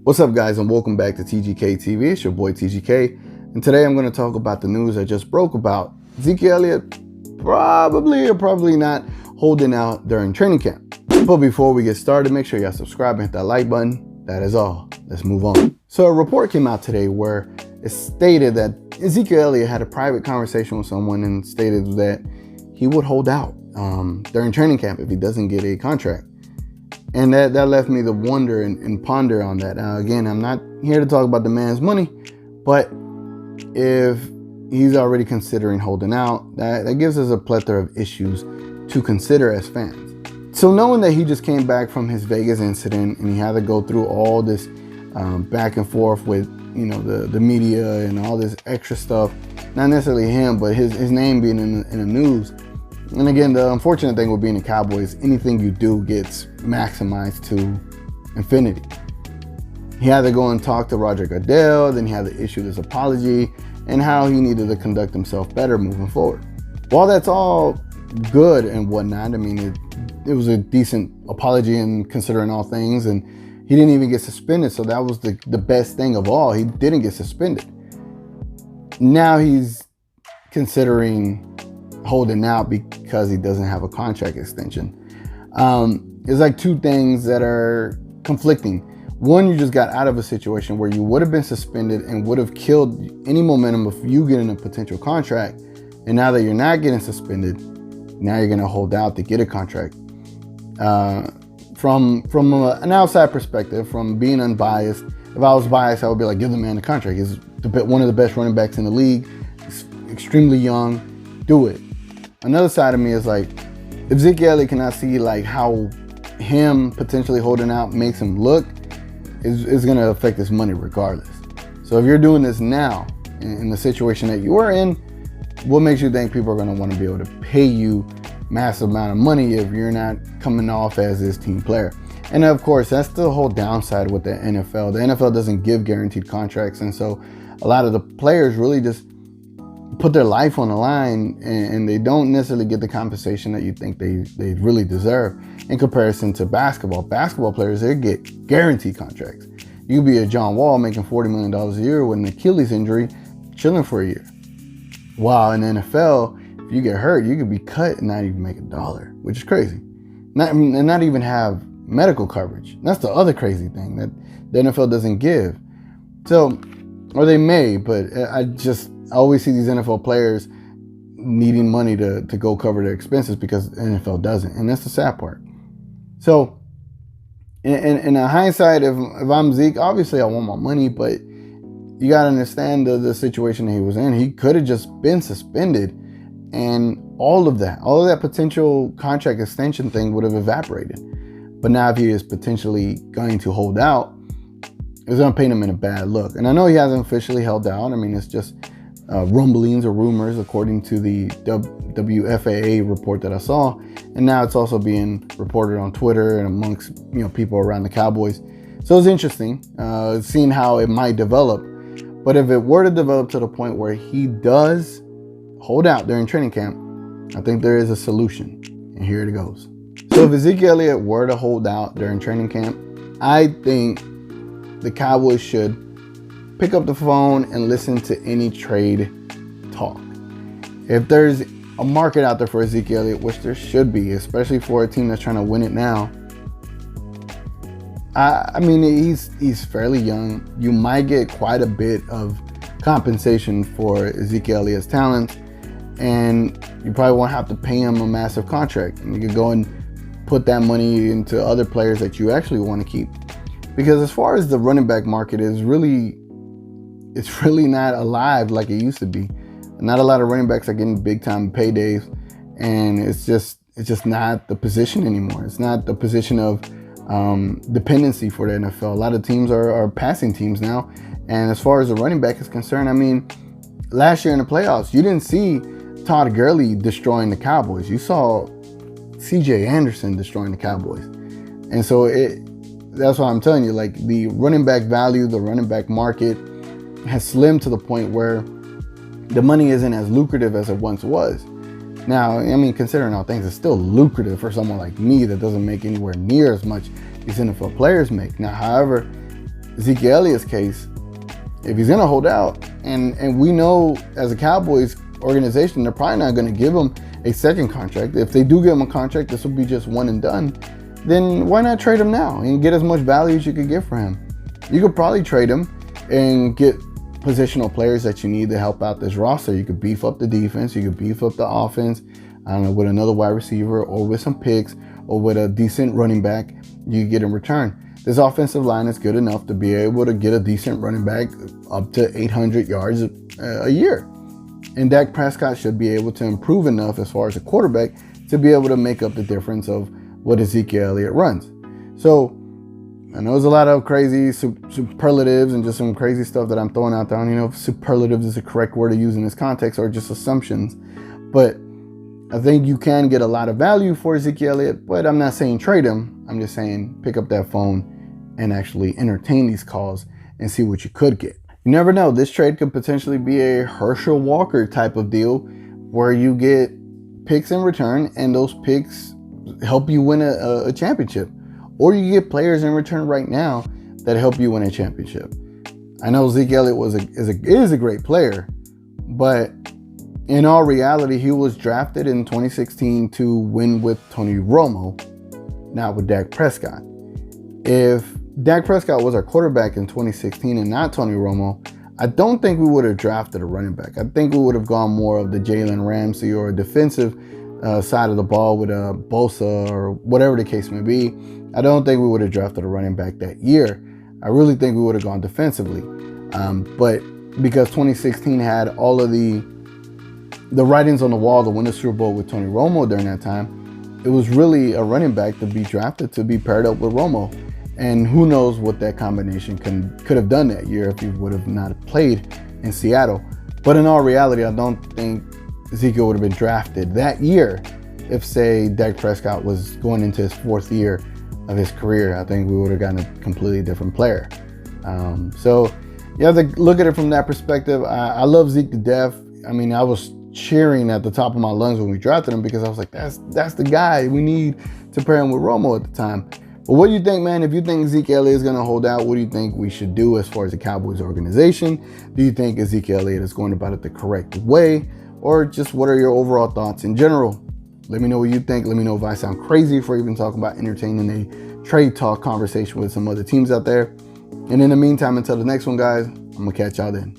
What's up, guys, and welcome back to TGK TV. It's your boy TGK, and today I'm going to talk about the news I just broke about Ezekiel Elliott probably not holding out during training camp. But before we get started, make sure y'all subscribe and hit that like button. That is all. Let's move on. So a report came out today where it stated that Ezekiel Elliott had a private conversation with someone and stated that he would hold out during training camp if he doesn't get a contract. And that left me to wonder and ponder on that. Now, again, I'm not here to talk about the man's money, but if he's already considering holding out, that gives us a plethora of issues to consider as fans. So knowing that he just came back from his Vegas incident and he had to go through all this back and forth with, you know, the media and all this extra stuff, not necessarily him, but his name being in the news. And again, the unfortunate thing with being a Cowboy is anything you do gets maximized to infinity. He had to go and talk to Roger Goodell, then he had to issue this apology and how he needed to conduct himself better moving forward. While that's all good and whatnot, I mean, it was a decent apology and considering all things, and he didn't even get suspended, so that was the best thing of all. He didn't get suspended. Now he's considering holding out because he doesn't have a contract extension. It's like two things that are conflicting. One, you just got out of a situation where you would have been suspended and would have killed any momentum of you getting a potential contract. And now that you're not getting suspended, now you're going to hold out to get a contract. From an outside perspective, from being unbiased, if I was biased, I would be like, give the man a contract. He's one of the best running backs in the league. He's extremely young. Do it. Another side of me is like, if Ezekiel Elliott cannot see like how him potentially holding out makes him look, is going to affect his money regardless. So if you're doing this now in the situation that you are in, what makes you think people are going to want to be able to pay you massive amount of money if you're not coming off as this team player? And of course, that's the whole downside with the NFL. The NFL doesn't give guaranteed contracts, and so a lot of the players really just put their life on the line, and they don't necessarily get the compensation that you think they really deserve in comparison to basketball. Basketball players, they get guaranteed contracts. You could be a John Wall making $40 million a year with an Achilles injury, chilling for a year. While in the NFL, if you get hurt, you could be cut and not even make $1, which is crazy. And not even have medical coverage. That's the other crazy thing that the NFL doesn't give. So, or they may, but I always see these NFL players needing money to go cover their expenses because the NFL doesn't. And that's the sad part. So in hindsight, if I'm Zeke, obviously I want my money, but you got to understand the situation that he was in. He could have just been suspended and all of that potential contract extension thing would have evaporated. But now if he is potentially going to hold out, it's going to paint him in a bad look. And I know he hasn't officially held out. I mean, it's just rumblings or rumors according to the WFAA report that I saw, and now it's also being reported on Twitter and amongst people around the Cowboys. So it's interesting seeing how it might develop. But if it were to develop to the point where he does hold out during training camp, I think there is a solution, and here it goes. So if Ezekiel Elliott were to hold out during training camp, I think the Cowboys should pick up the phone and listen to any trade talk. If there's a market out there for Ezekiel Elliott, which there should be, especially for a team that's trying to win it now. I mean, he's fairly young. You might get quite a bit of compensation for Ezekiel Elliott's talent, and you probably won't have to pay him a massive contract. And you could go and put that money into other players that you actually want to keep. Because as far as the running back market it's really not alive like it used to be. Not a lot of running backs are getting big time paydays, and it's just not the position anymore. It's not the position of dependency for the NFL. A lot of teams are passing teams now, and as far as the running back is concerned, I mean, last year in the playoffs, you didn't see Todd Gurley destroying the Cowboys. You saw C.J. Anderson destroying the Cowboys, and so that's why I'm telling you, like, the running back value, the running back market has slimmed to the point where the money isn't as lucrative as it once was. Now, I mean, considering all things, it's still lucrative for someone like me that doesn't make anywhere near as much these NFL players make. Now, however, Zeke Elliott's case, if he's going to hold out, and we know as a Cowboys organization, they're probably not going to give him a second contract. If they do give him a contract, this will be just one and done. Then why not trade him now and get as much value as you could get for him? You could probably trade him and get positional players that you need to help out this roster. You could beef up the defense. You could beef up the offense, I don't know, with another wide receiver or with some picks or with a decent running back you get in return. This offensive line is good enough to be able to get a decent running back up to 800 yards a year. And Dak Prescott should be able to improve enough as far as a quarterback to be able to make up the difference of what Ezekiel Elliott runs. So I know there's a lot of crazy superlatives and just some crazy stuff that I'm throwing out there. I don't even know if superlatives is the correct word to use in this context or just assumptions. But I think you can get a lot of value for Ezekiel Elliott, but I'm not saying trade him. I'm just saying pick up that phone and actually entertain these calls and see what you could get. You never know. This trade could potentially be a Herschel Walker type of deal where you get picks in return and those picks help you win a championship. Or you get players in return right now that help you win a championship. I know Zeke Elliott is a great player, but in all reality, he was drafted in 2016 to win with Tony Romo, not with Dak Prescott. If Dak Prescott was our quarterback in 2016 and not Tony Romo, I don't think we would have drafted a running back. I think we would have gone more of the Jalen Ramsey or a defensive side of the ball with a Bosa or whatever the case may be. I don't think we would have drafted a running back that year. I really think we would have gone defensively. But because 2016 had all of the writings on the wall to win the Super Bowl with Tony Romo during that time, it was really a running back to be drafted to be paired up with Romo. And who knows what that combination could have done that year if he would have not played in Seattle. But in all reality, I don't think Ezekiel would have been drafted that year if, say, Dak Prescott was going into his fourth year of his career. I think we would have gotten a completely different player. So you have to look at it from that perspective. I love Zeke to death. I mean, I was cheering at the top of my lungs when we drafted him because I was like, that's the guy we need to pair him with Romo at the time. But what do you think, man? If you think Ezekiel Elliott is going to hold out, what do you think we should do as far as the Cowboys organization? Do you think Ezekiel Elliott is going about it the correct way? Or just what are your overall thoughts in general? Let me know what you think. Let me know if I sound crazy for even talking about entertaining a trade talk conversation with some other teams out there. And in the meantime, until the next one, guys, I'm going to catch y'all then.